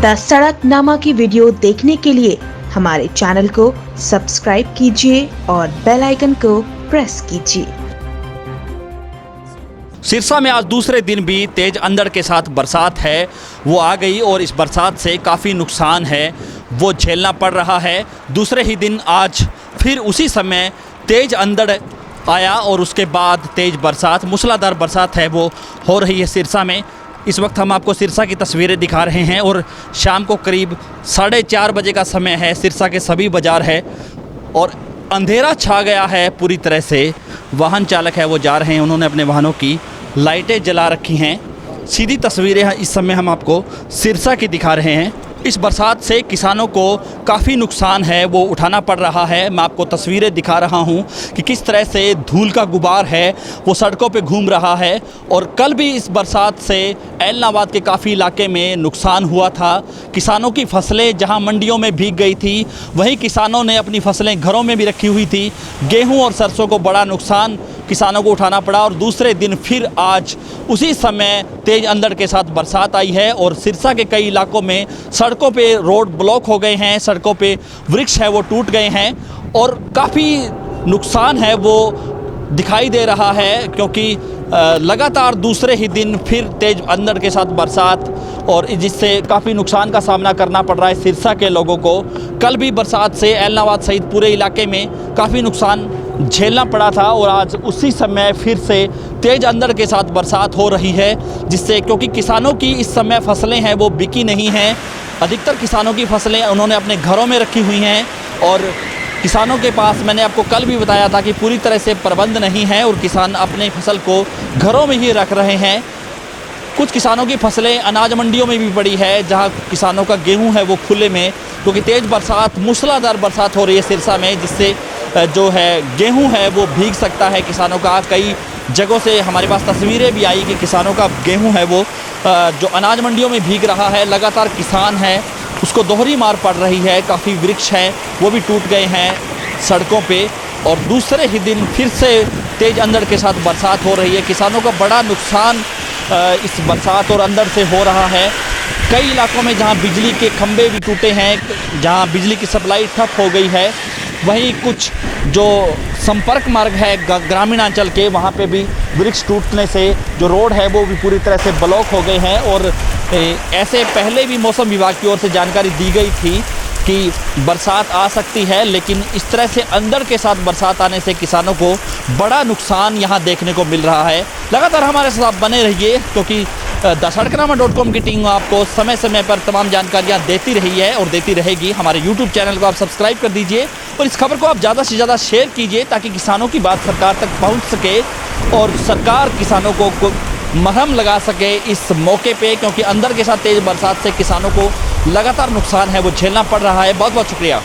The सड़कनामा की video देखने के लिए हमारे चैनल को सब्सक्राइब कीजिए और बेल आइकन को प्रेस कीजिए। सिरसा में आज दूसरे दिन भी तेज़ अंधड़ के साथ बरसात है वो आ गई और इस बरसात से काफ़ी नुकसान है वो झेलना पड़ रहा है। दूसरे ही दिन आज फिर उसी समय तेज़ अंधड़ आया और उसके बाद तेज़ बरसात, मूसलाधार बरसात है वो हो रही है सिरसा में। इस वक्त हम आपको सिरसा की तस्वीरें दिखा रहे हैं और शाम को करीब 4:30 बजे का समय है। सिरसा के सभी बाज़ार है और अंधेरा छा गया है पूरी तरह से। वाहन चालक है वो जा रहे हैं, उन्होंने अपने वाहनों की लाइटें जला रखी हैं। सीधी तस्वीरें इस समय हम आपको सिरसा की दिखा रहे हैं। इस बरसात से किसानों को काफ़ी नुकसान है वो उठाना पड़ रहा है। मैं आपको तस्वीरें दिखा रहा हूं कि किस तरह से धूल का गुबार है वो सड़कों पे घूम रहा है। और कल भी इस बरसात से ऐलनाबाद के काफ़ी इलाके में नुकसान हुआ था। किसानों की फसलें जहां मंडियों में भीग गई थी, वहीं किसानों ने अपनी फसलें घरों में भी रखी हुई थी। गेहूँ और सरसों को बड़ा नुकसान किसानों को उठाना पड़ा और दूसरे दिन फिर आज उसी समय तेज़ अंधड़ के साथ बरसात आई है और सिरसा के कई इलाकों में सड़कों पे रोड ब्लॉक हो गए हैं, सड़कों पे वृक्ष है वो टूट गए हैं और काफ़ी नुकसान है वो दिखाई दे रहा है। क्योंकि लगातार दूसरे ही दिन फिर तेज़ अंधड़ के साथ बरसात और जिससे काफ़ी नुकसान का सामना करना पड़ रहा है सिरसा के लोगों को। कल भी बरसात से ऐलनाबाद सहित पूरे इलाके में काफ़ी नुकसान झेलना पड़ा था और आज उसी समय फिर से तेज़ अंधड़ के साथ बरसात हो रही है, जिससे क्योंकि किसानों की इस समय फसलें हैं वो बिकी नहीं हैं। अधिकतर किसानों की फसलें उन्होंने अपने घरों में रखी हुई हैं और किसानों के पास, मैंने आपको कल भी बताया था कि पूरी तरह से प्रबंध नहीं है और किसान अपने फसल को घरों में ही रख रहे हैं। कुछ किसानों की फसलें अनाज मंडियों में भी पड़ी है, जहां किसानों का गेहूं है वो खुले में, क्योंकि तेज़ बरसात, मूसलाधार बरसात हो रही है सिरसा में, जिससे जो है गेहूं है वो भीग सकता है किसानों का। कई जगहों से हमारे पास तस्वीरें भी आई कि किसानों का गेहूं है वो जो अनाज मंडियों में भीग रहा है। लगातार किसान है उसको दोहरी मार पड़ रही है। काफ़ी वृक्ष हैं वो भी टूट गए हैं सड़कों पे और दूसरे ही दिन फिर से तेज़ अंधड़ के साथ बरसात हो रही है। किसानों का बड़ा नुकसान इस बरसात और अंधड़ से हो रहा है। कई इलाकों में जहां बिजली के खंभे भी टूटे हैं, जहां बिजली की सप्लाई ठप हो गई है, वहीं कुछ जो संपर्क मार्ग है ग्रामीण अंचल के, वहाँ पे भी वृक्ष टूटने से जो रोड है वो भी पूरी तरह से ब्लॉक हो गए हैं। और ऐसे पहले भी मौसम विभाग की ओर से जानकारी दी गई थी कि बरसात आ सकती है, लेकिन इस तरह से अंधड़ के साथ बरसात आने से किसानों को बड़ा नुकसान यहाँ देखने को मिल रहा है। लगातार हमारे साथ बने रहिए, क्योंकि thesadakanama.com की टीम आपको समय समय पर तमाम जानकारियाँ देती रही है और देती रहेगी। हमारे YouTube चैनल को आप सब्सक्राइब कर दीजिए और इस खबर को आप ज़्यादा से ज़्यादा शेयर कीजिए, ताकि किसानों की बात सरकार तक पहुँच सके और सरकार किसानों को मरहम लगा सके इस मौके पे। क्योंकि अंधड़ के साथ तेज़ बरसात से किसानों को लगातार नुकसान है वो झेलना पड़ रहा है। बहुत बहुत शुक्रिया।